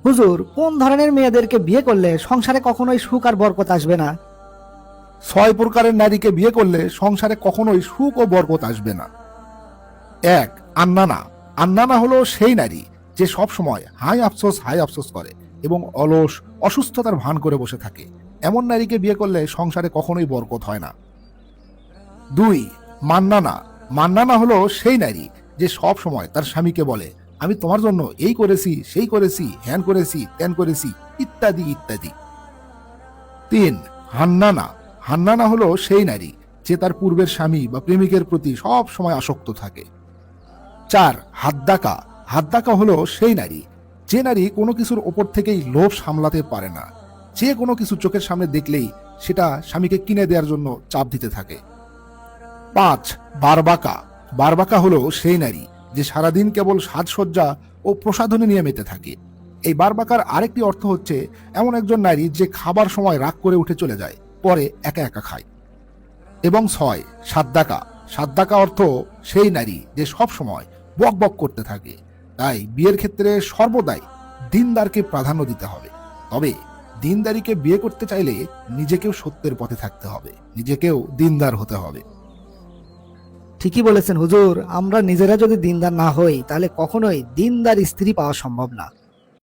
হুজুর, কোন ধরনের মেয়েদেরকে বিয়ে করলে সংসারে কখনোই সুখ আর বরকত আসবে না? 6 প্রকারের নারীকে বিয়ে করলে সংসারে কখনোই সুখ ও বরকত আসবে না। 1. আন্নানা। আন্নানা হলো সেই নারী যে সব সময় হাই আফসোস করে এবং অলস, অসুস্থতার ভান করে বসে থাকে। এমন নারীকে বিয়ে করলে সংসারে কখনোই বরকত হয় না। 2. মান্নানা। মান্নানা হলো সেই নারী যে সব সময় তার স্বামীকে বলে, আমি তোমার জন্য এই করেছি, সেই করেছি, হ্যান করেছি, ত্যান করেছি, ইত্যাদি ইত্যাদি। 3. হান্নানা। হান্নানা হলো সেই নারী যে তার পূর্বের স্বামী বা প্রেমিকের প্রতি সব সময় আসক্ত থাকে। 4. হাদ্দাকা। হাদ্দাকা হলো সেই নারী যে নারী কোনো কিছুর ওপর থেকেই লোভ সামলাতে পারে না, যে কোনো কিছু চোখের সামনে দেখলেই সেটা স্বামীকে কিনে দেওয়ার জন্য চাপ দিতে থাকে। 5. বারবাকা। বারবাকা হলো সেই নারী যে সারাদিন কেবল সাজসজ্জা ও প্রসাধনী নিয়ে মেতে থাকে। এই বারবাকার আরেকটি অর্থ হচ্ছে এমন একজন নারী যে খাবার সময় রাগ করে উঠে চলে যায়, পরে একা একা খায়। এবং 6. সাদ্দাকা। সাদ্দাকা অর্থ সেই নারী যে সব সময় বক বক করতে থাকে। তাই বিয়ের ক্ষেত্রে সর্বদাই দিনদারকে প্রাধান্য দিতে হবে। তবে দিনদারিকে বিয়ে করতে চাইলে নিজেকেও সত্যের পথে থাকতে হবে, নিজেকেও দিনদার হতে হবে। ঠিকই বলেছেন হুজুর, আমরা নিজেরা যদি দিনদার না হই তাহলে কখনোই দিনদার স্ত্রী পাওয়া সম্ভব না।